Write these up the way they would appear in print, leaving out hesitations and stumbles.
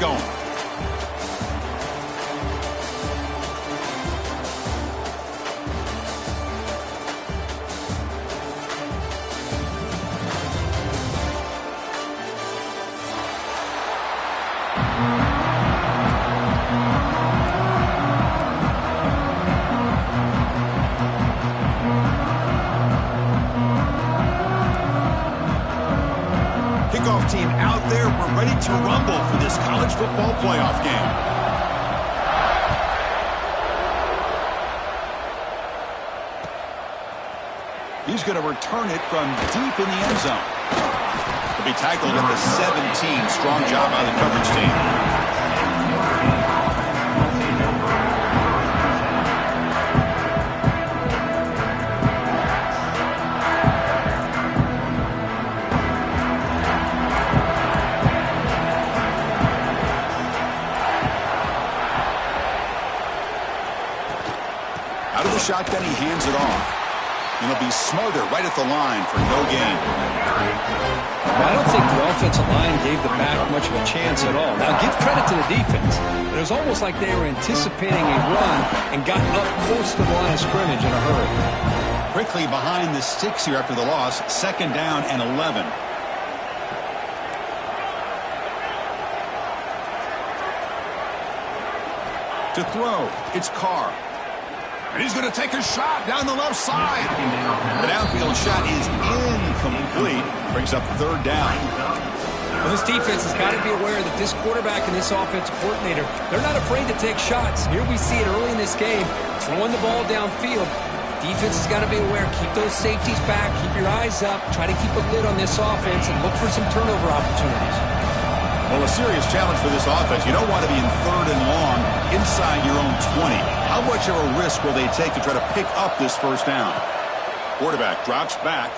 going. Kickoff team out there. We're ready to rumble for this college football playoff game. He's going to return it from deep in the end zone. He'll be tackled at the 17. Strong job by the coverage team. Out of the shotgun, he hands it off. And he'll be smothered right at the line for no gain. Well, I don't think the offensive line gave the back much of a chance at all. Now, give credit to the defense. It was almost like they were anticipating a run and got up close to the line of scrimmage in a hurry. Quickly behind the sticks here after the loss. 2nd down and 11. To throw, it's Carr. And he's going to take a shot down the left side. The downfield shot is incomplete. Brings up 3rd down. Well, this defense has got to be aware that this quarterback and this offensive coordinator, they're not afraid to take shots. Here we see it early in this game, throwing the ball downfield. Defense has got to be aware. Keep those safeties back. Keep your eyes up. Try to keep a lid on this offense and look for some turnover opportunities. Well, a serious challenge for this offense. You don't want to be in 3rd and long inside your own 20. How much of a risk will they take to try to pick up this 1st down? Quarterback drops back.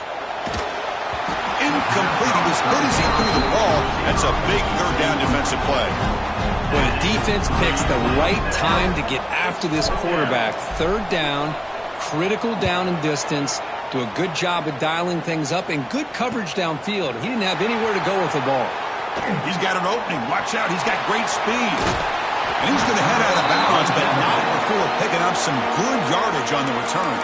Incomplete. He was hit as he threw the ball. That's a big 3rd down defensive play. Well, the defense picks the right time to get after this quarterback. 3rd down, critical down and distance. Do a good job of dialing things up and good coverage downfield. He didn't have anywhere to go with the ball. He's got an opening. Watch out. He's got great speed. And he's going to head out of bounds, but not before picking up some good yardage on the return.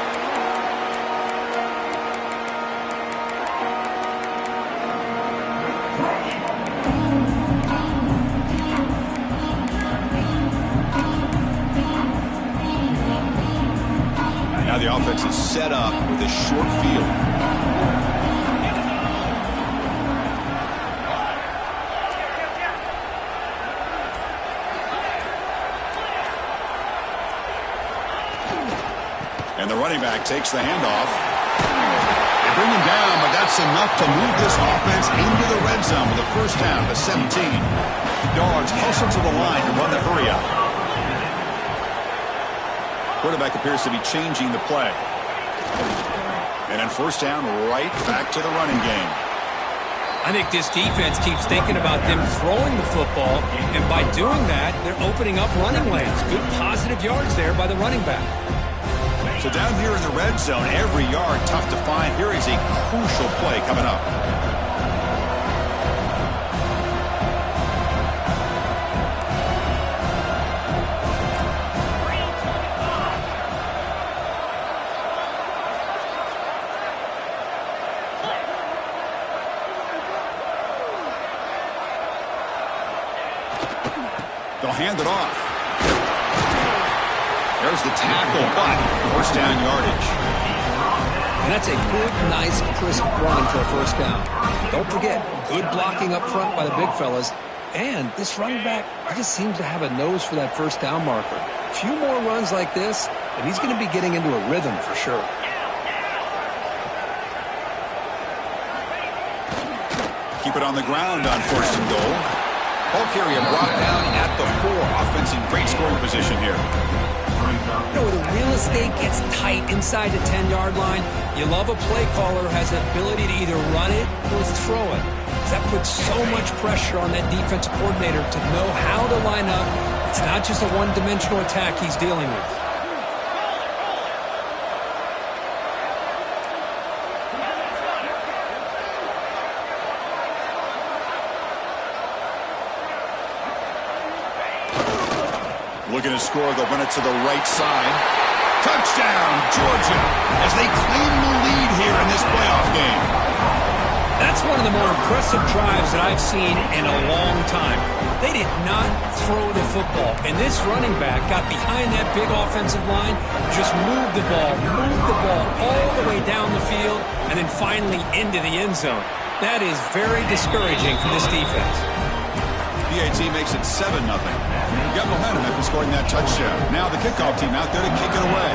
Now the offense is set up with a short field. And the running back takes the handoff. They bring him down, but that's enough to move this offense into the red zone with a 1st down to 17. Yards hustle to the line to run the hurry up. Quarterback appears to be changing the play. And then 1st down, right back to the running game. I think this defense keeps thinking about them throwing the football, and by doing that, they're opening up running lanes. Good positive yards there by the running back. So down here in the red zone, every yard tough to find. Here is a crucial play coming up. They'll hand it off. There's the tackle, but 1st down yardage. And that's a good, nice, crisp run for a 1st down. Don't forget, good blocking up front by the big fellas. And this running back just seems to have a nose for that 1st down marker. A few more runs like this, and he's going to be getting into a rhythm for sure. Keep it on the ground on 1st and goal. Ball carrier brought down at the 4. Offense in great scoring position here. You know, the real estate gets tight inside the 10-yard line. You love a play caller who has the ability to either run it or throw it. That puts so much pressure on that defensive coordinator to know how to line up. It's not just a one-dimensional attack he's dealing with. Looking to score, they'll run it to the right side. Touchdown, Georgia, as they claim the lead here in this playoff game. That's one of the more impressive drives that I've seen in a long time. They did not throw the football, and this running back got behind that big offensive line, just moved the ball all the way down the field, and then finally into the end zone. That is very discouraging for this defense. PAT makes it 7-0. Got momentum after scoring that touchdown. Now the kickoff team out there to kick it away.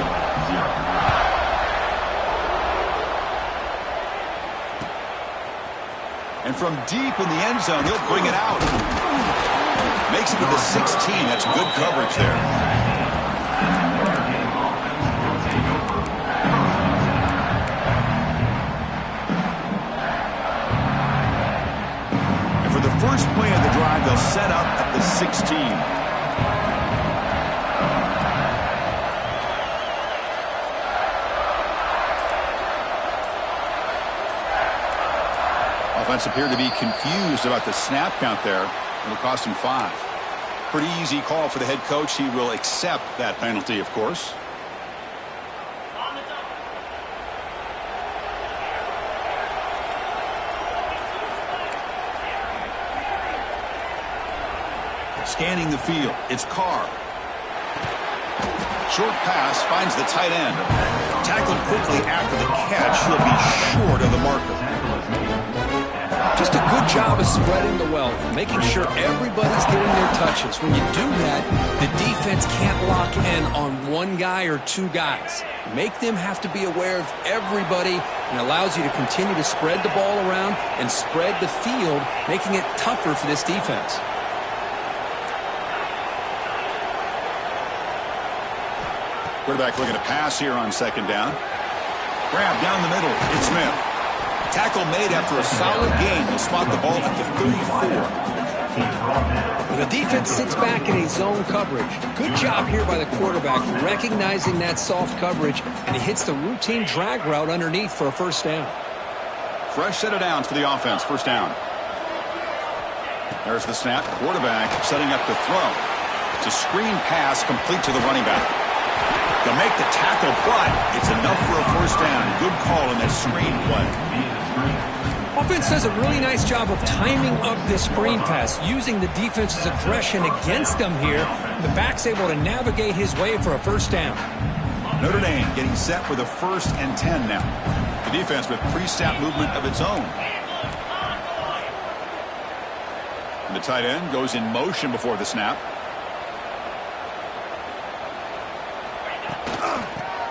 And from deep in the end zone, he'll bring it out. Makes it to the 16. That's good coverage there. And for the first play of the drive, they'll set up at the 16. Offense appeared to be confused about the snap count there. It'll cost him 5. Pretty easy call for the head coach. He will accept that penalty, of course. Scanning the field. It's Carr. Short pass finds the tight end. Tackled quickly after the catch. He'll be short of the marker. Just a good job of spreading the wealth, making sure everybody's getting their touches. When you do that, the defense can't lock in on one guy or two guys. Make them have to be aware of everybody, and allows you to continue to spread the ball around and spread the field, making it tougher for this defense. Quarterback looking to pass here on second down. Grab down the middle. It's Smith. Tackle made after a solid gain. They'll spot the ball at the 34. The defense sits back in a zone coverage. Good job here by the quarterback, recognizing that soft coverage, and he hits the routine drag route underneath for a first down. Fresh set of downs for the offense. First down. There's the snap. Quarterback setting up the throw. It's a screen pass complete to the running back. They'll make the tackle, but it's enough for a first down. Good call in that screen play. Offense does a really nice job of timing up this screen pass, using the defense's aggression against them here. The back's able to navigate his way for a first down. Notre Dame getting set for the 1st and 10 now. The defense with pre-snap movement of its own. And the tight end goes in motion before the snap.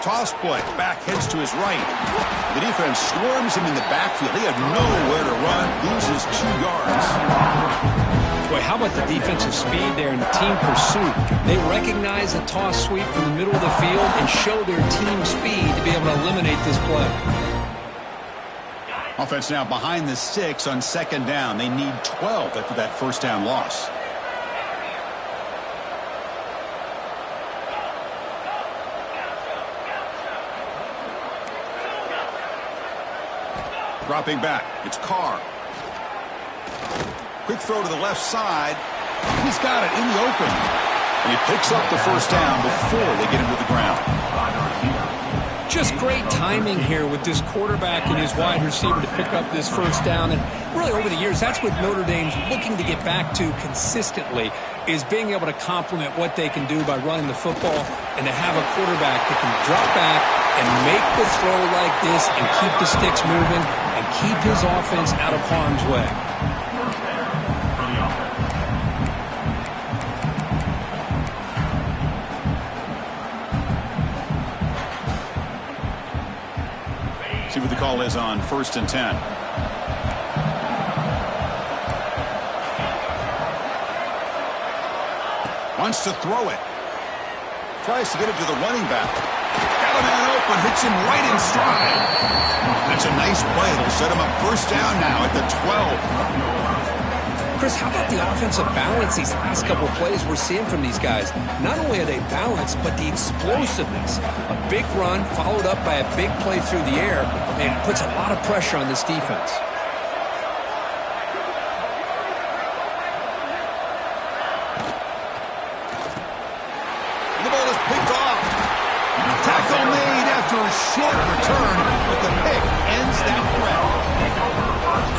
Toss play. Back heads to his right. The defense swarms him in the backfield. He had nowhere to run. Loses 2 yards. Boy, how about the defensive speed there and the team pursuit? They recognize a toss sweep from the middle of the field and show their team speed to be able to eliminate this play. Offense now behind the 6 on second down. They need 12 after that first down loss. Dropping back. It's Carr. Quick throw to the left side. He's got it in the open. And he picks up the first down before they get him to the ground. Just great timing here with this quarterback and his wide receiver to pick up this first down. And really over the years, that's what Notre Dame's looking to get back to consistently, is being able to complement what they can do by running the football, and to have a quarterback that can drop back and make the throw like this and keep the sticks moving and keep his offense out of harm's way. See what the call is on 1st and 10. Wants to throw it. Tries to get it to the running back. Got a man open, hits him right in stride. That's a nice play. It'll set him up first down now at the 12. Chris, how about the offensive balance these last couple of plays we're seeing from these guys? Not only are they balanced, but the explosiveness. A big run followed up by a big play through the air, and it puts a lot of pressure on this defense. a short return, but the pick ends that threat.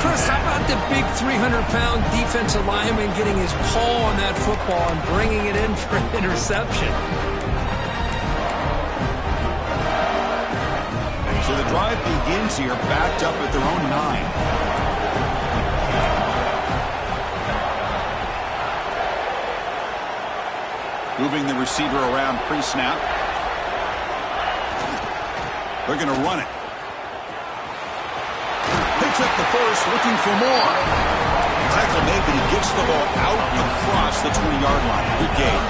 Chris, how about the big 300-pound defensive lineman getting his paw on that football and bringing it in for an interception? So the drive begins here, backed up at their own 9. Moving the receiver around pre-snap. They're going to run it. Picks up the first, looking for more. Tackle made, but he gets the ball out and across the 20-yard line. Good game.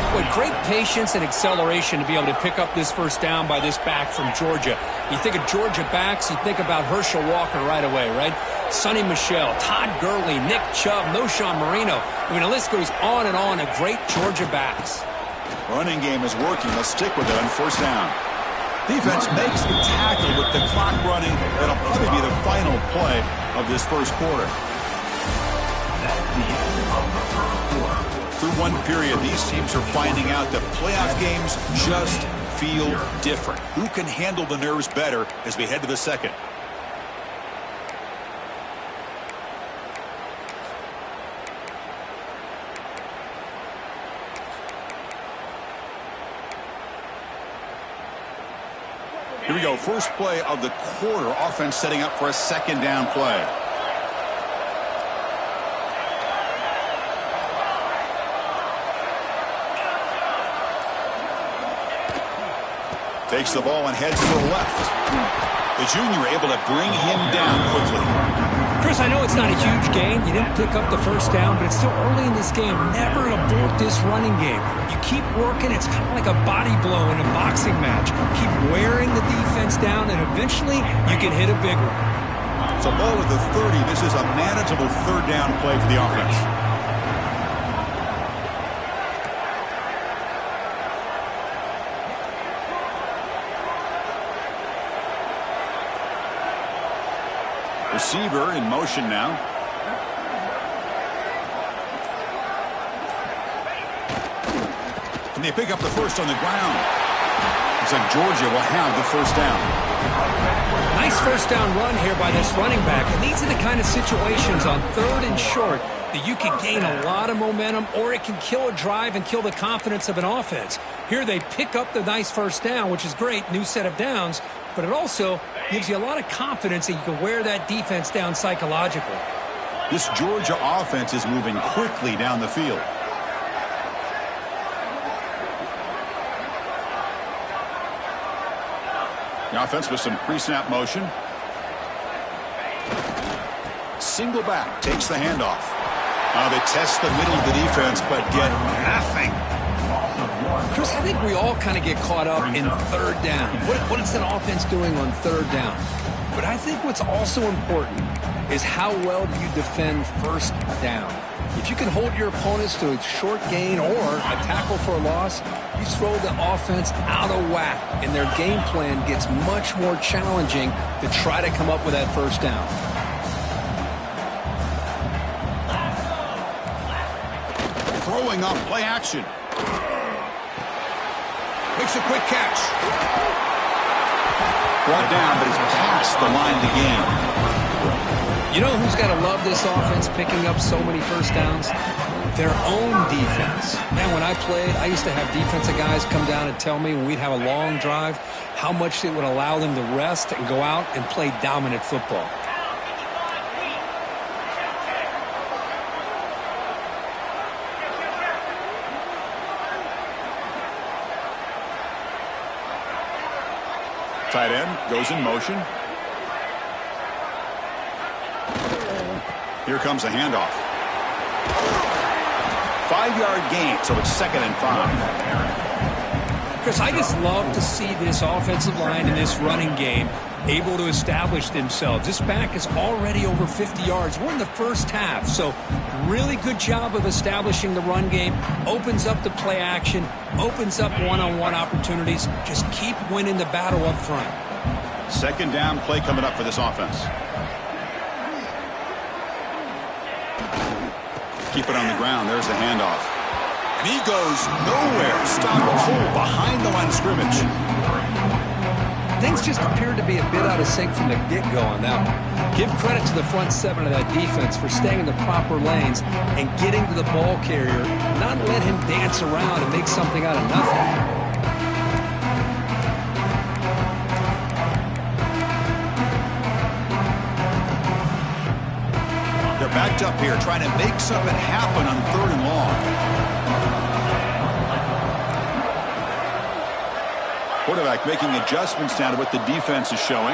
Boy, great patience and acceleration to be able to pick up this first down by this back from Georgia. You think of Georgia backs, you think about Herschel Walker right away, right? Sonny Michel, Todd Gurley, Nick Chubb, Noshawn Marino. I mean, the list goes on and on of great Georgia backs. Running game is working. Let's stick with it on first down. Defense makes the tackle with the clock running. That'll probably be the final play of this first quarter. Through one period, these teams are finding out that playoff games just feel different. Who can handle the nerves better as we head to the second? Here we go. First play of the quarter. Offense setting up for a second down play. Takes the ball and heads to the left. The junior able to bring him down quickly. Chris, I know it's not a huge gain. You didn't pick up the first down, but it's still early in this game. Never abort this running game. You keep working. It's kind of like a body blow in a boxing match. Keep wearing the defense down, and eventually you can hit a big one. So ball at the 30. This is a manageable third down play for the offense. Receiver in motion now. And they pick up the first on the ground. Looks like Georgia will have the first down. Nice first down run here by this running back. And these are the kind of situations on third and short that you can gain a lot of momentum, or it can kill a drive and kill the confidence of an offense. Here they pick up the nice first down, which is great, new set of downs, but it also gives you a lot of confidence that you can wear that defense down psychologically. This Georgia offense is moving quickly down the field. The offense with some pre-snap motion. Single back, takes the handoff. They test the middle of the defense, but get nothing. Chris, I think we all kind of get caught up in third down. What is an offense doing on third down? But I think what's also important is how well do you defend first down. If you can hold your opponents to a short gain or a tackle for a loss, you throw the offense out of whack, and their game plan gets much more challenging to try to come up with that first down. Throwing off play action. Makes a quick catch. Brought down, but it's past the line to gain. You know who's got to love this offense picking up so many first downs? Their own defense. Man, when I played, I used to have defensive guys come down and tell me when we'd have a long drive how much it would allow them to rest and go out and play dominant football. Tight end goes in motion. Here comes a handoff. 5-yard gain, so it's 2nd and 5. Chris, I just love to see this offensive line and this running game able to establish themselves. This back is already over 50 yards. We're in the first half, so really good job of establishing the run game. Opens up the play action, opens up one-on-one opportunities. Just keep winning the battle up front. 2nd down play coming up for this offense. Keep it on the ground. There's the handoff. And he goes nowhere. Stop a hole behind the line of scrimmage. things just appeared to be a bit out of sync from the get-go on that one. Give credit to the front seven of that defense for staying in the proper lanes and getting to the ball carrier, not let him dance around and make something out of nothing. They're backed up here trying to make something happen on 3rd and long. Quarterback making adjustments now to what the defense is showing.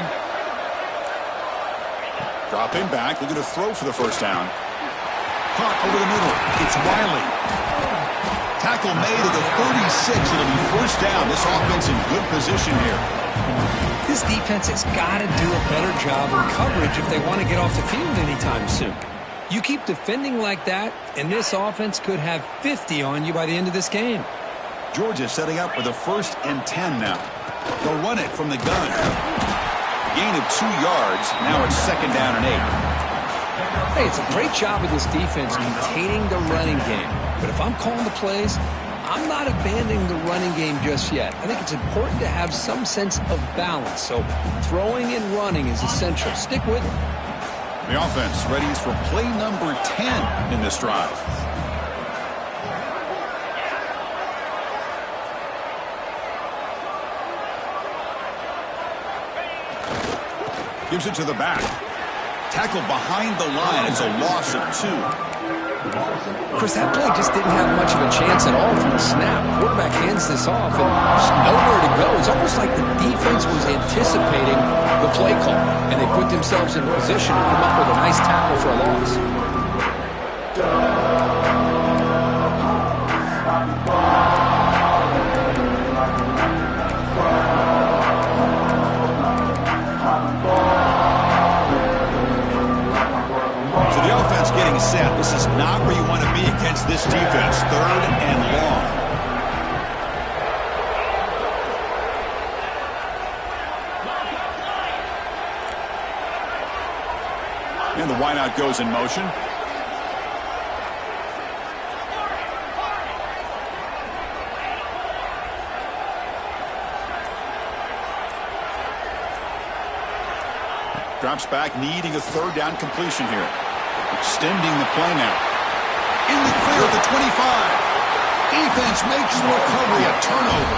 Dropping back, looking to throw for the first down. Caught over the middle. It's Wiley. Tackle made at the 36. It'll be first down. This offense in good position here. This defense has got to do a better job in coverage if they want to get off the field anytime soon. You keep defending like that, and this offense could have 50 on you by the end of this game. Georgia setting up with a 1st and 10 now. They'll run it from the gun. Gain of 2 yards. Now it's 2nd down and 8. Hey, it's a great job of this defense containing the running game. But if I'm calling the plays, I'm not abandoning the running game just yet. I think it's important to have some sense of balance. So throwing and running is essential. Stick with it. The offense ready for play number 10 in this drive. Gives it to the back. Tackle behind the line. It's a loss of 2. Chris, that play just didn't have much of a chance at all from the snap. Quarterback hands this off, and there's nowhere to go. It's almost like the defense was anticipating the play call, and they put themselves in a position to come up with a nice tackle for a loss. Getting set. This is not where you want to be against this defense. 3rd and long. And the wideout goes in motion. Drops back, needing a 3rd down completion here. Extending the play now. In the clear at the 25. Defense makes the recovery, a turnover.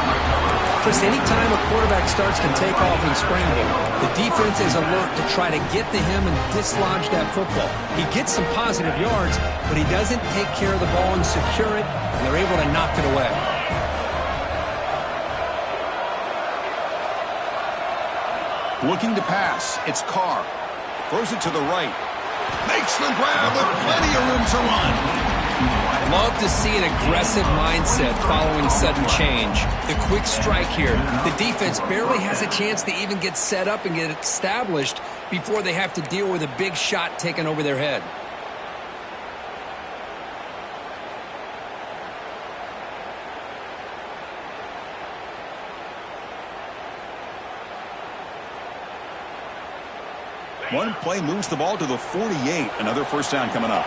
Chris, anytime a quarterback starts to take off and scramble, the defense is alert to try to get to him and dislodge that football. He gets some positive yards, but he doesn't take care of the ball and secure it, and they're able to knock it away. Looking to pass. It's Carr. Throws it to the right. Makes the grab with plenty of room to run. Love to see an aggressive mindset following sudden change. The quick strike here. The defense barely has a chance to even get set up and get established before they have to deal with a big shot taken over their head. One play moves the ball to the 48. Another first down coming up.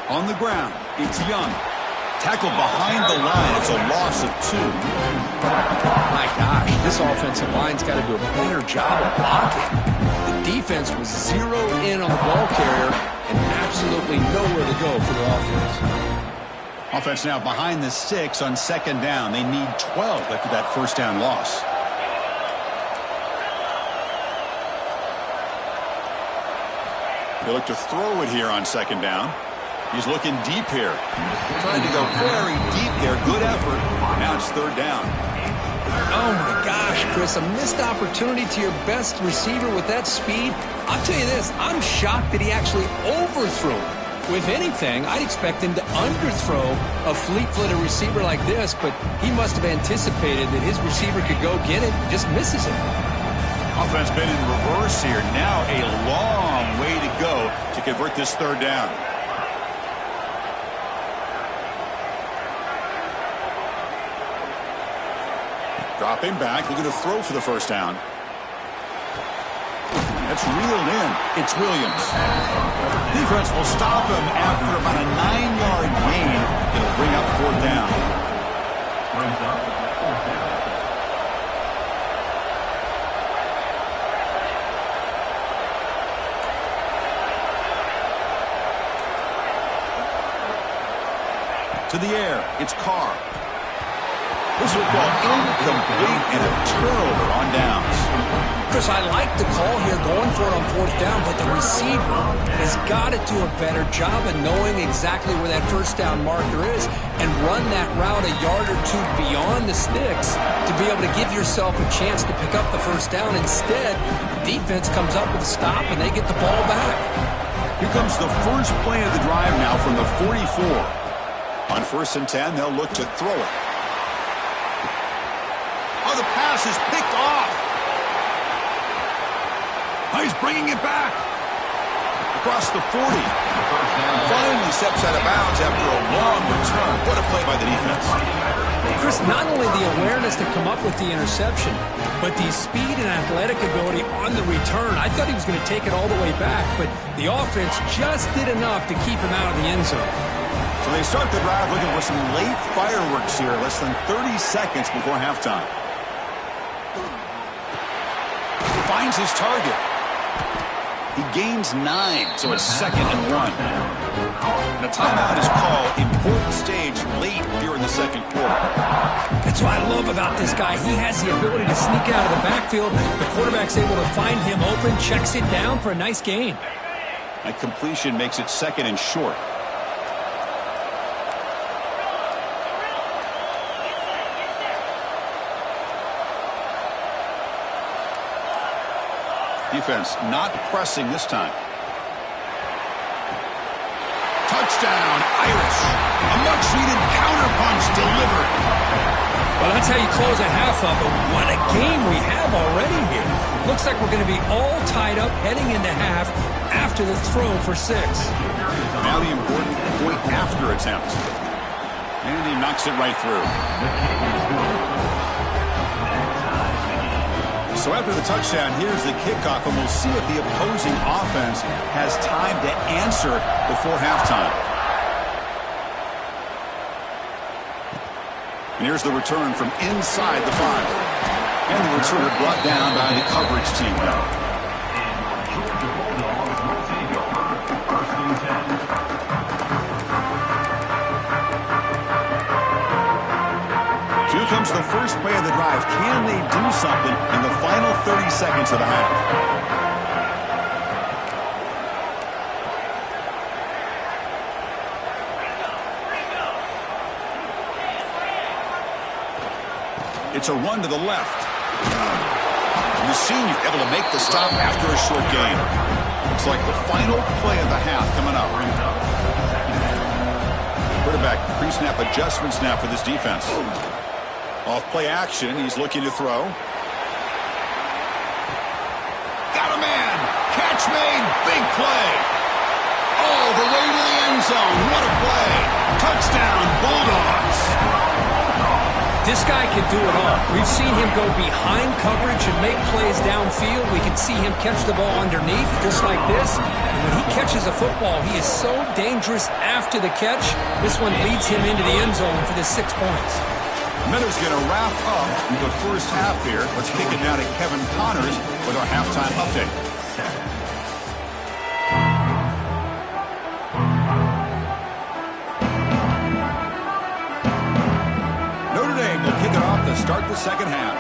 On the ground, it's Young. Tackle behind the line. It's a loss of 2. My gosh, this offensive line's got to do a better job of blocking. The defense was zeroed in on the ball carrier and absolutely nowhere to go for the offense. Offense now behind the 6 on 2nd down. They need 12 after that first down loss. They look to throw it here on 2nd down. He's looking deep here. Trying to go very deep there. Good effort. Now it's 3rd down. Oh, my gosh, Chris. A missed opportunity to your best receiver with that speed. I'll tell you this. I'm shocked that he actually overthrew him. If anything, I'd expect him to underthrow a fleet-footed receiver like this, but he must have anticipated that his receiver could go get it, just misses it. Offense been in reverse here. Now a long way to go to convert this 3rd down. Dropping back, looking to throw for the first down. That's reeled in. It's Williams. Defense will stop him after about a 9-yard gain. It'll bring up 4th down. To the air, it's Carr. This football incomplete and a turnover on downs. Chris, I like the call here going for it on 4th down, but the receiver has got to do a better job of knowing exactly where that 1st down marker is and run that route a yard or 2 beyond the sticks to be able to give yourself a chance to pick up the 1st down. Instead, the defense comes up with a stop and they get the ball back. Here comes the first play of the drive now from the 44. On 1st and 10, they'll look to throw it. Oh, the pass is picked off. Oh, he's bringing it back. Across the 40. Finally steps out of bounds after a long return. What a play by the defense. Chris, not only the awareness to come up with the interception, but the speed and athletic ability on the return. I thought he was going to take it all the way back, but the offense just did enough to keep him out of the end zone. So they start the drive looking for some late fireworks here, less than 30 seconds before halftime. Finds his target. He gains 9, so it's 2nd and 1. And a timeout is called. Important stage late here in the 2nd quarter. That's what I love about this guy. He has the ability to sneak out of the backfield. The quarterback's able to find him open, checks it down for a nice gain. That completion makes it 2nd and short. Defense not pressing this time. Touchdown, Irish. A much-needed counterpunch delivered. Well, that's how you close a half up, but what a game we have already here. Looks like we're going to be all tied up heading into half after the throw for 6. Now the important point after attempt. And he knocks it right through. So after the touchdown, here's the kickoff, and we'll see if the opposing offense has time to answer before halftime. And here's the return from inside the 5. And the returner brought down by the coverage team now. Here comes the first play of the drive. Can they do something in the final 30 seconds of the half? It's a run to the left. And the senior able to make the stop after a short gain. Looks like the final play of the half coming up. Quarterback pre-snap adjustments now for this defense. Off play action, he's looking to throw. Got a man! Catch made! Big play! All the way to the end zone. What a play! Touchdown, Bulldogs! This guy can do it all. We've seen him go behind coverage and make plays downfield. We can see him catch the ball underneath, just like this. And when he catches a football, he is so dangerous after the catch. This one leads him into the end zone for the 6 points. Miller's going to wrap up the first half here. Let's kick it now to Kevin Connors with our halftime update. Notre Dame will kick it off to start the second half.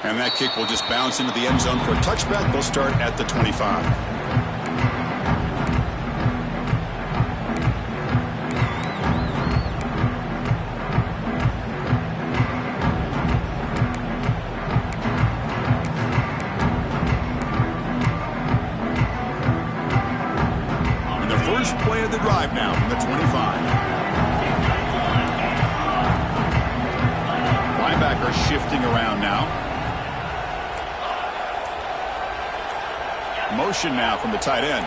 And that kick will just bounce into the end zone for a touchback. They'll start at the 25. Play of the drive now from the 25. Linebacker shifting around now. Motion now from the tight end.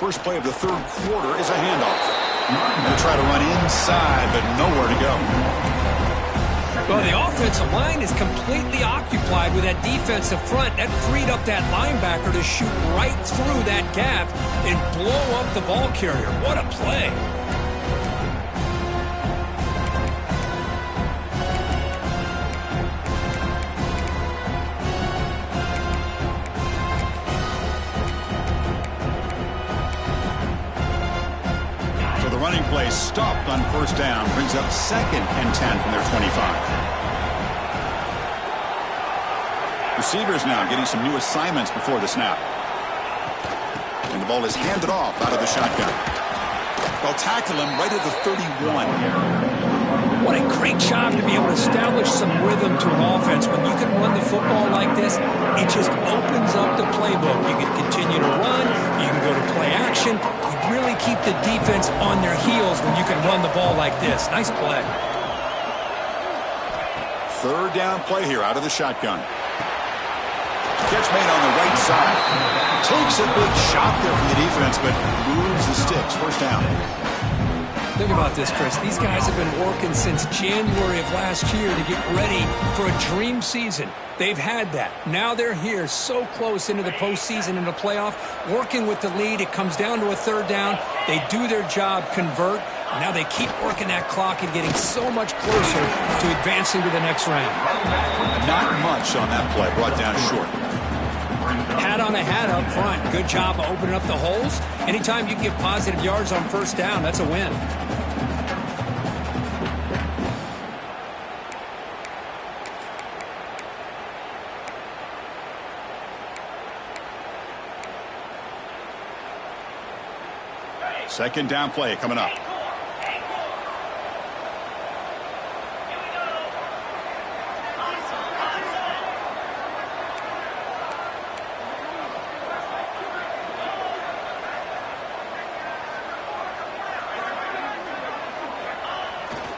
First play of the third quarter is a handoff. They'll try to run inside, but nowhere to go. Well, the offensive line is completely occupied with that defensive front. That freed up that linebacker to shoot right through that gap and blow up the ball carrier. What a play. Running play stopped on first down. Brings up 2nd and 10 from their 25. Receivers now getting some new assignments before the snap. And the ball is handed off out of the shotgun. They'll tackle him right at the 31. What a great job to be able to establish some rhythm to an offense. When you can run the football like this, it just opens up the playbook. You can continue to run. You can go to play action. You really keep the defense on their heels when you can run the ball like this. Nice play. Third down play here out of the shotgun. Catch made on the right side. Takes a big shot there from the defense, but moves the sticks. First down. Think about this, Chris. These guys have been working since January of last year to get ready for a dream season. They've had that. Now they're here so close into the postseason and the playoff, working with the lead. It comes down to a third down. They do their job, convert. Now they keep working that clock and getting so much closer to advancing to the next round. Not much on that play. Brought down short. Hat on a hat up front. Good job of opening up the holes. Anytime you can get positive yards on first down, that's a win. Second down play coming up.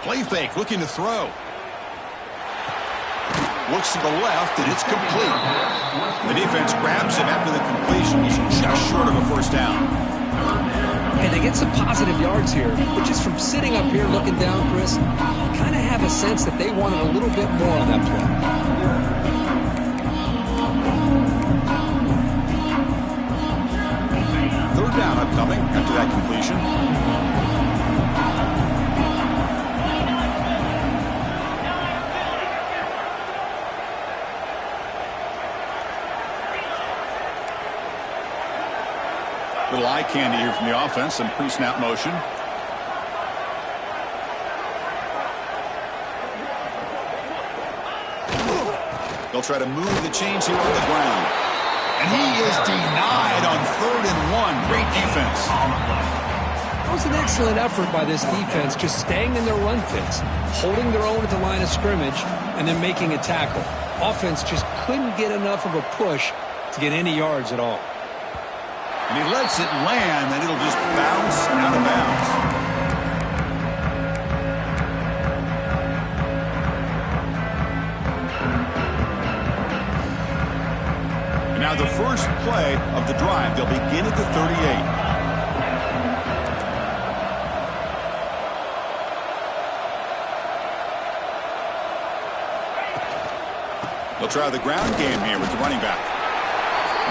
Play fake, looking to throw. Looks to the left, and it's complete. The defense grabs him after the completion. He's just short of a first down. And they get some positive yards here, but just from sitting up here looking down, Chris, you kind of have a sense that they wanted a little bit more on that play. Third down upcoming after that completion. Little eye candy here from the offense, some pre-snap motion. They'll try to move the chains here on the ground. And he is denied on 3rd and 1. Great defense. That was an excellent effort by this defense, just staying in their run fits, holding their own at the line of scrimmage, and then making a tackle. Offense just couldn't get enough of a push to get any yards at all. And he lets it land, and it'll just bounce out of bounds. And now the first play of the drive. They'll begin at the 38. They'll try the ground game here with the running back.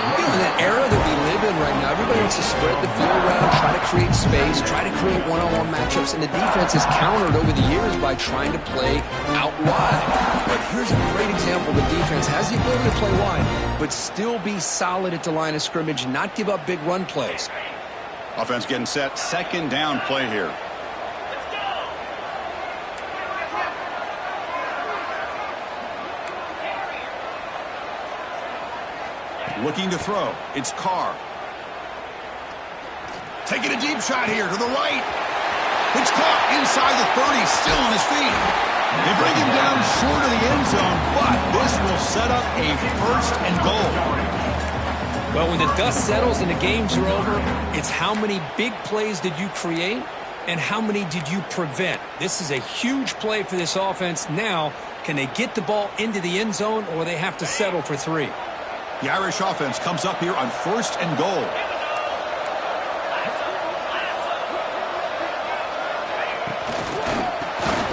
You know, in that era that we live in right now, everybody wants to spread the field around, try to create space, try to create one-on-one matchups, and the defense has countered over the years by trying to play out wide. But here's a great example. The defense has the ability to play wide, but still be solid at the line of scrimmage, not give up big run plays. Offense getting set. Second down play here. Looking to throw. It's Carr. Taking a deep shot here to the right. It's caught inside the 30, still on his feet. They bring him down short of the end zone, but this will set up a 1st and goal. Well, when the dust settles and the games are over, it's how many big plays did you create and how many did you prevent. This is a huge play for this offense. Now, can they get the ball into the end zone, or they have to settle for 3? The Irish offense comes up here on 1st and goal.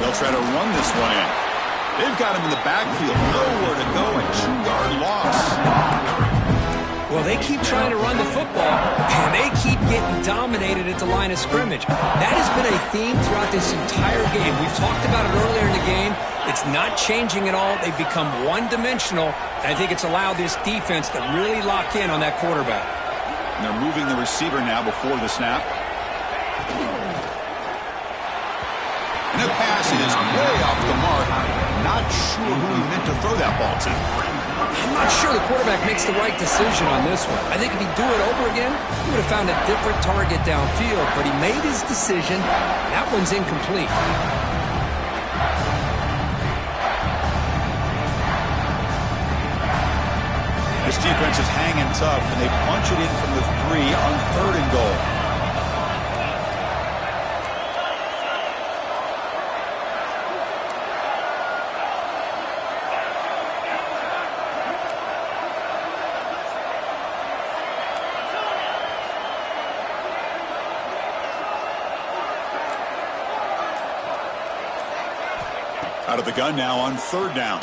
They'll try to run this one in. They've got him in the backfield. Nowhere to go. A 2-yard loss. Well, they keep trying to run the football, and they keep getting dominated at the line of scrimmage. That has been a theme throughout this entire game. We've talked about it earlier in the game. It's not changing at all. They've become one-dimensional, and I think it's allowed this defense to really lock in on that quarterback. And they're moving the receiver now before the snap. And the pass is way off the mark. Not sure who he meant to throw that ball to. I'm not sure the quarterback makes the right decision on this one. I think if he'd do it over again, he would have found a different target downfield. But he made his decision. That one's incomplete. This defense is hanging tough, and they punch it in from the 3 on 3rd and goal. Out of the gun now on 3rd down.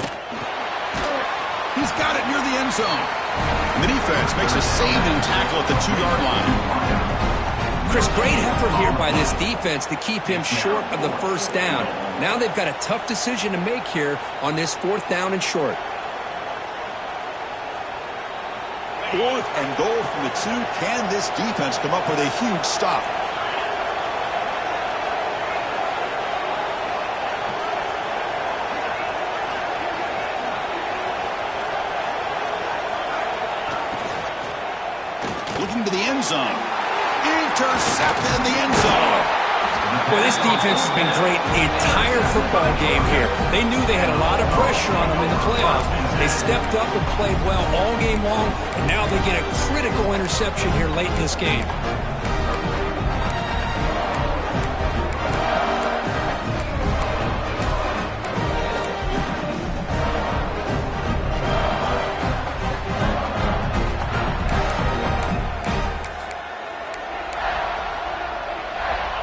He's got it near the end zone. And the defense makes a saving tackle at the 2-yard line. Chris, great effort here by this defense to keep him short of the 1st down. Now they've got a tough decision to make here on this 4th down and short. 4th and goal from the 2. Can this defense come up with a huge stop? Looking to the end zone. Intercepted in the end zone. Well, this defense has been great the entire football game here. They knew they had a lot of pressure on them in the playoffs. They stepped up and played well all game long, and now they get a critical interception here late in this game.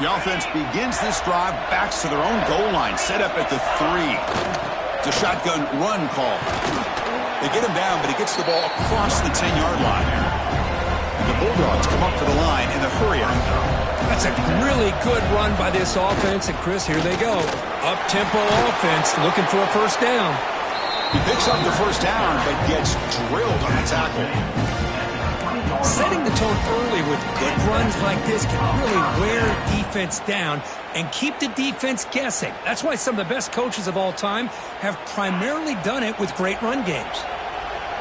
The offense begins this drive, backs to their own goal line, set up at the 3. It's a shotgun run call. They get him down, but he gets the ball across the 10-yard line. And the Bulldogs come up to the line in the hurry-up. That's a really good run by this offense, and Chris, here they go. Up-tempo offense, looking for a 1st down. He picks up the 1st down, but gets drilled on the tackle. Setting the tone early with good runs like this can really wear a defense down and keep the defense guessing. That's why some of the best coaches of all time have primarily done it with great run games.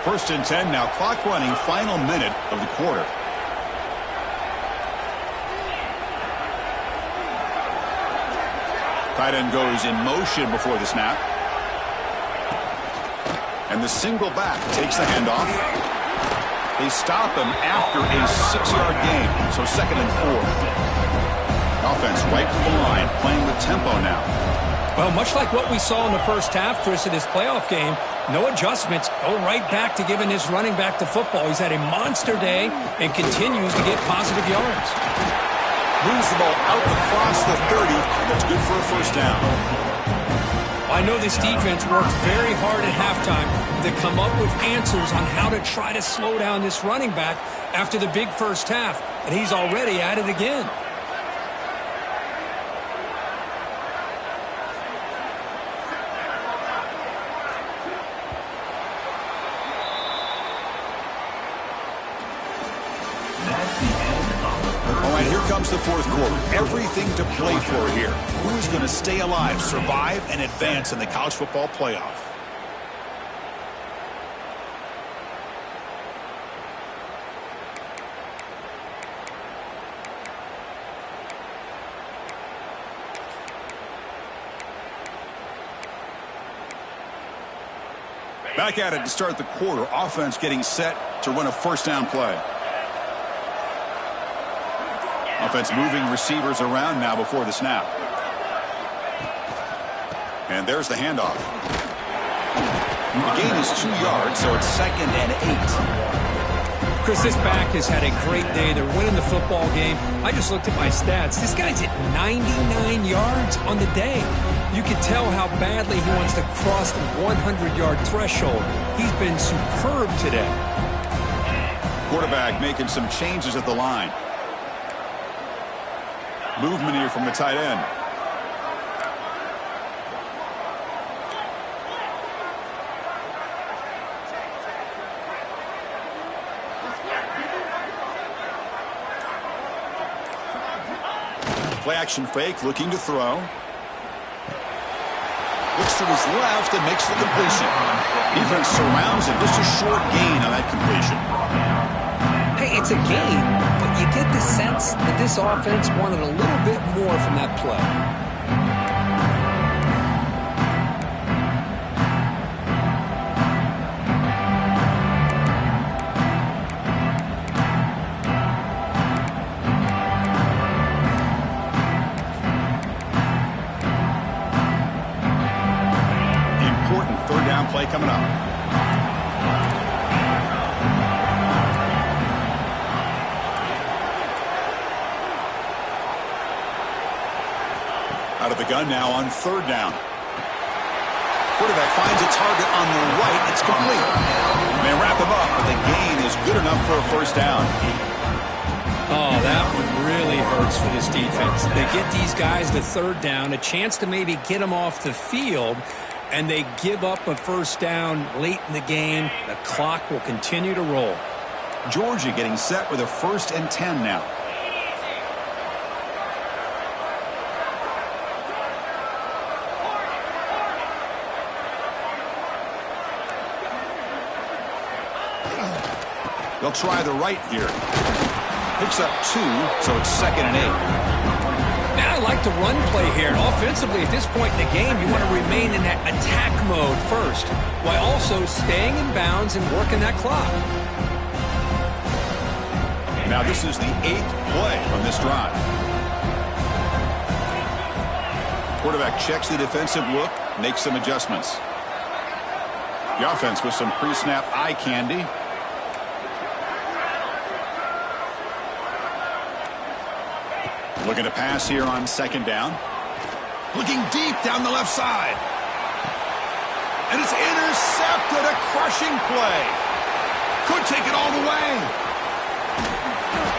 1st and 10 now, clock running, final minute of the quarter. Tight end goes in motion before the snap. And the single back takes the handoff. They stop him after a 6-yard gain, so 2nd and 4. Offense right from the line, playing with tempo now. Well, much like what we saw in the 1st half, Chris, of this playoff game, no adjustments, go right back to giving his running back the football. He's had a monster day and continues to get positive yards. Moves the ball out across the 30. That's good for a 1st down. I know this defense worked very hard at halftime to come up with answers on how to try to slow down this running back after the big 1st half, and he's already at it again. Here comes the 4th quarter. Everything to play for here. Who is going to stay alive, survive, and advance in the college football playoff? Back at it to start the quarter. Offense getting set to run a 1st down play. Offense moving receivers around now before the snap. And there's the handoff. The gain is 2 yards, so it's 2nd and 8. Chris, this back has had a great day. They're winning the football game. I just looked at my stats. This guy's at 99 yards on the day. You can tell how badly he wants to cross the 100-yard threshold. He's been superb today. Quarterback making some changes at the line. Movement here from the tight end. Play action fake, looking to throw. Looks to his left and makes the completion. Defense surrounds him. Just a short gain on that completion. Hey, it's a gain, but you get the sense that this offense wanted a little bit more from that play. Play coming up. Out of the gun now on third down. Quarterback finds a target on the right. It's complete. They wrap him up, but the gain is good enough for a first down. Oh, that one really hurts for this defense. They get these guys the third down, a chance to maybe get them off the field, and they give up a first down late in the game. The clock will continue to roll. Georgia getting set with a 1st and 10 now. They'll try the right here. Picks up 2, so it's 2nd and 8. I like the run play here, and offensively at this point in the game, you want to remain in that attack mode first, while also staying in bounds and working that clock. Now this is the 8th play from this drive. Quarterback checks the defensive look, makes some adjustments. The offense with some pre-snap eye candy. Looking to pass here on 2nd down. Looking deep down the left side. And it's intercepted. A crushing play. Could take it all the way.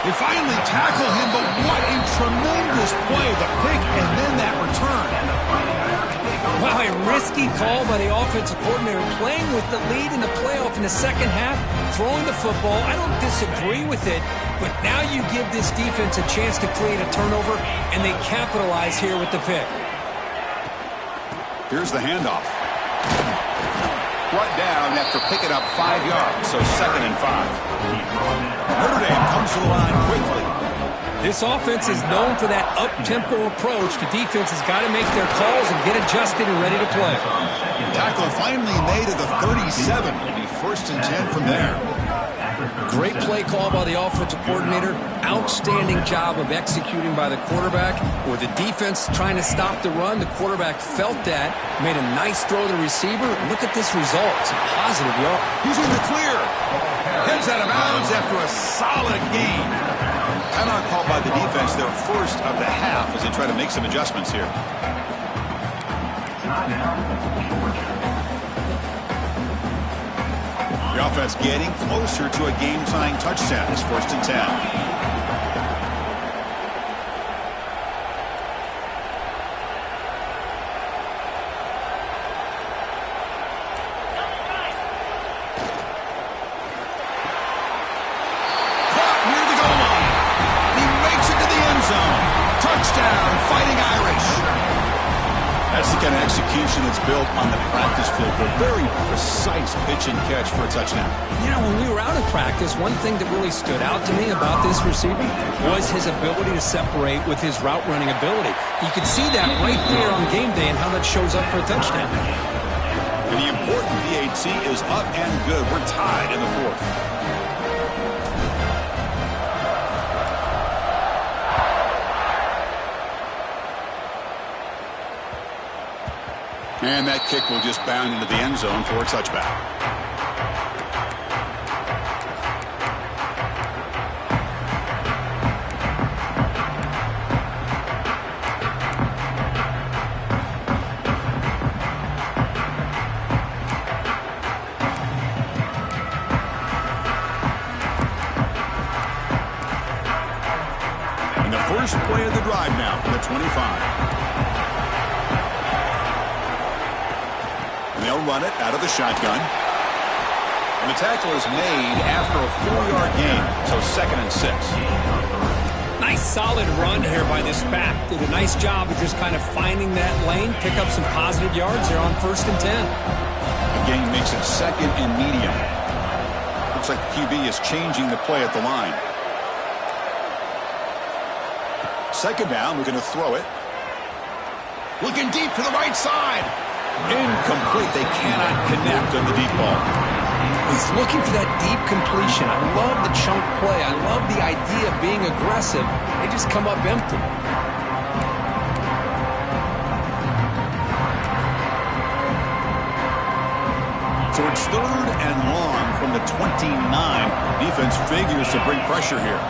They finally tackle him, but what a tremendous play. The pick and then that return. Wow, a risky call by the offensive coordinator, playing with the lead in the playoff in the second half, throwing the football. I don't disagree with it, but now you give this defense a chance to create a turnover, and they capitalize here with the pick. Here's the handoff. Brought down after picking up 5 yards, so 2nd and 5. Notre Dame comes to the line quickly. This offense is known for that up-tempo approach. The defense has got to make their calls and get adjusted and ready to play. Tackle finally made at the 37. It'll be 1st and 10 from there. Great play call by the offensive coordinator. Outstanding job of executing by the quarterback. With the defense trying to stop the run, the quarterback felt that, made a nice throw to the receiver. Look at this result. It's a positive yard. He's in the clear. Heads out of bounds after a solid game. Timeout called by the defense, their first of the half, as they try to make some adjustments here. The offense getting closer to a game-tying touchdown. It's 1st and 10. That's the kind of execution that's built on the practice field. A very precise pitch and catch for a touchdown. Yeah, when we were out of practice, one thing that really stood out to me about this receiver was his ability to separate with his route running ability. You could see that right there on game day and how that shows up for a touchdown. And the important PAT is up and good. We're tied in the 4th. And that kick will just bound into the end zone for a touchback. And the first play of the drive now from the 25. And they'll run it out of the shotgun. And the tackle is made after a 4-yard gain, so 2nd and 6. Nice solid run here by this back. Did a nice job of just kind of finding that lane, pick up some positive yards there on 1st and 10. The game makes it 2nd and medium. Looks like the QB is changing the play at the line. 2nd down, we're going to throw it. Looking deep to the right side. Incomplete. They cannot connect on the deep ball. He's looking for that deep completion. I love the chunk play. I love the idea of being aggressive. They just come up empty. So it's 3rd and long from the 29. Defense figures to bring pressure here.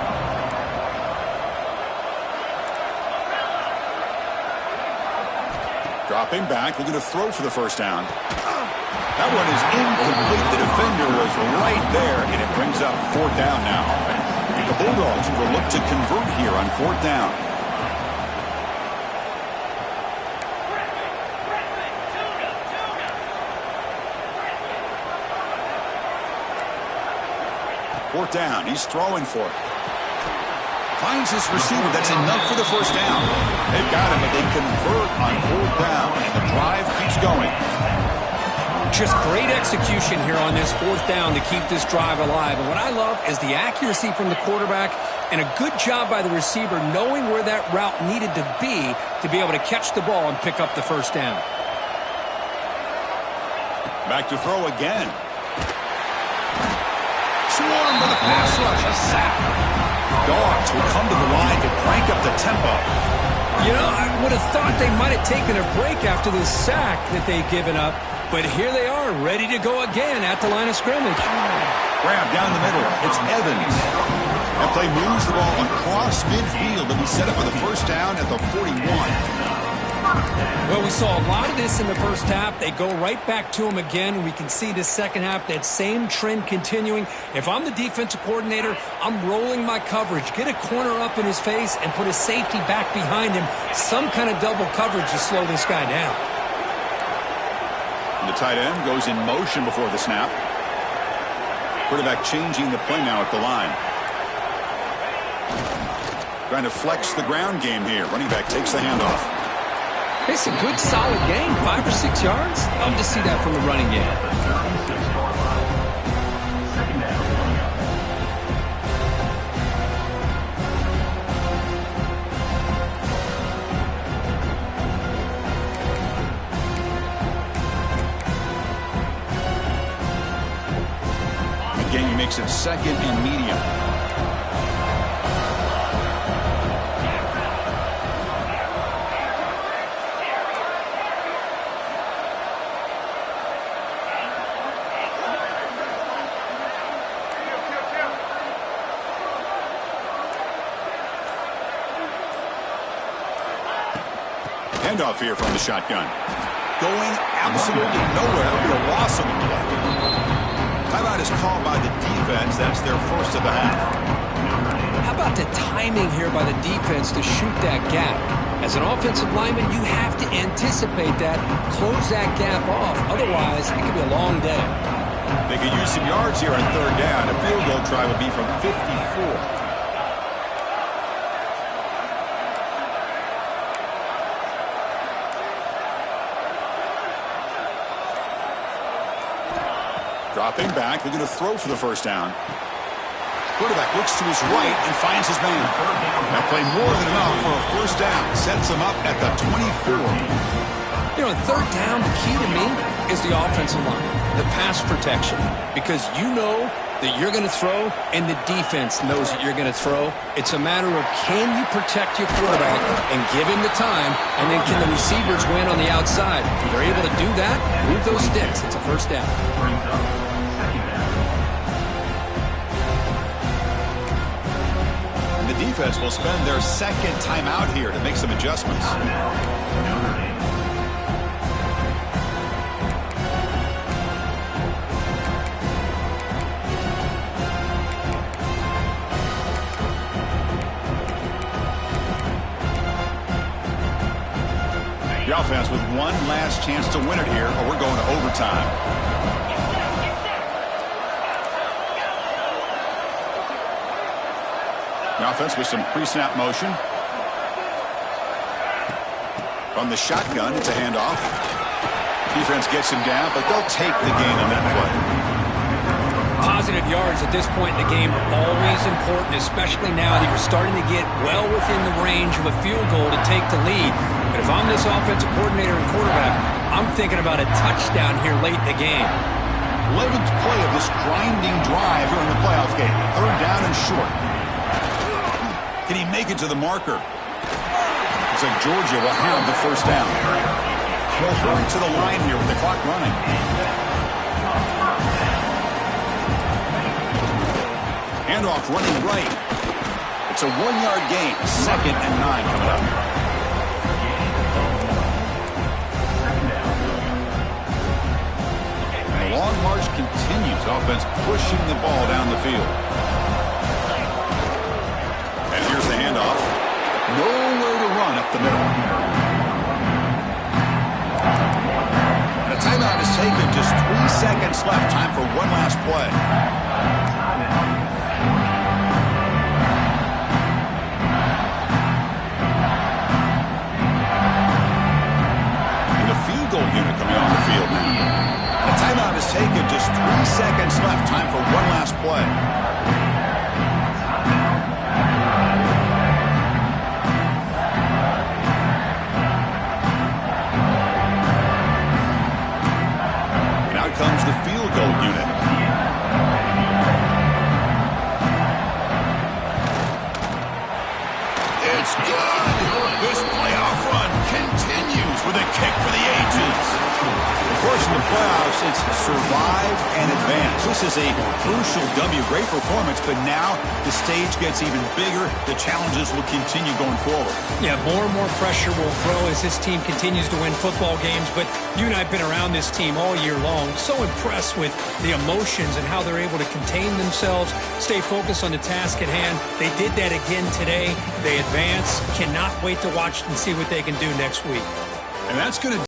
Dropping back, we're going to throw for the 1st down. That one is incomplete. The defender was right there, and it brings up 4th down now. The Bulldogs will look to convert here on 4th down. Fourth down, he's throwing for it. Finds his receiver. That's enough for the 1st down. They've got him, but they convert on 4th down, and the drive keeps going. Just great execution here on this 4th down to keep this drive alive. And what I love is the accuracy from the quarterback and a good job by the receiver knowing where that route needed to be able to catch the ball and pick up the 1st down. Back to throw again. Swarmed by the pass rush. A sack. Dogs will come to the line to crank up the tempo. You know, I would have thought they might have taken a break after this sack that they've given up. But here they are, ready to go again at the line of scrimmage. Grab down the middle. It's Evans. That play moves the ball across midfield, and we set up for the 1st down at the 41. Well, we saw a lot of this in the 1st half. They go right back to him again. We can see the 2nd half, that same trend continuing. If I'm the defensive coordinator, I'm rolling my coverage. Get a corner up in his face and put a safety back behind him. Some kind of double coverage to slow this guy down. The tight end goes in motion before the snap. Quarterback changing the play now at the line. Trying to flex the ground game here. Running back takes the handoff. It's a good, solid game. 5 or 6 yards. Love to see that from the running game. Game makes it 2nd and medium. Handoff here from the shotgun. Going absolutely nowhere. It'll be a loss of the play. Timeout is called by the defense. That's their 1st of the half. How about the timing here by the defense to shoot that gap? As an offensive lineman, you have to anticipate that, close that gap off. Otherwise, it could be a long day. They could use some yards here on 3rd down. A field goal try would be from 54. Dropping back, they're going to throw for the 1st down. Quarterback looks to his right and finds his man. That play more than enough for a 1st down. Sets him up at the 24. You know, 3rd down, the key to me is the offensive line, the pass protection. Because you know that you're going to throw and the defense knows that you're going to throw. It's a matter of can you protect your quarterback and give him the time, and then can the receivers win on the outside? If they're able to do that, move those sticks. It's a 1st down. The defense will spend their 2nd timeout here to make some adjustments. The offense with one last chance to win it here, or we're going to overtime. The offense with some pre-snap motion. From the shotgun, it's a handoff. Defense gets him down, but they'll take the gain on that play. Positive yards at this point in the game are always important, especially now that you're starting to get well within the range of a field goal to take the lead. But if I'm this offensive coordinator and quarterback, I'm thinking about a touchdown here late in the game. 11th play of this grinding drive here in the playoff game. 3rd down and short. Can he make it to the marker? Looks like Georgia will have the first down. They'll hurry to the line here with the clock running. Handoff running right. It's a 1-yard gain. 2nd and 9 coming up. And the long march continues. Offense pushing the ball down the field. And here's the handoff. Nowhere to run up the middle. And a timeout is taken. Just 3 seconds left. Time for one last play. Unit coming on the field now. The timeout is taken. Just 3 seconds left. Time for one last play. And out comes the field goal unit. It's good. This playoff run continues with a kick for the ages. Of course, in the playoffs, it's survive and advance. This is a crucial W. Great performance, but now the stage gets even bigger. The challenges will continue going forward. Yeah, more and more pressure will grow as this team continues to win football games. But you and I have been around this team all year long. So impressed with the emotions and how they're able to contain themselves, stay focused on the task at hand. They did that again today. They advance. Cannot wait to watch and see what they can do next week. And that's going to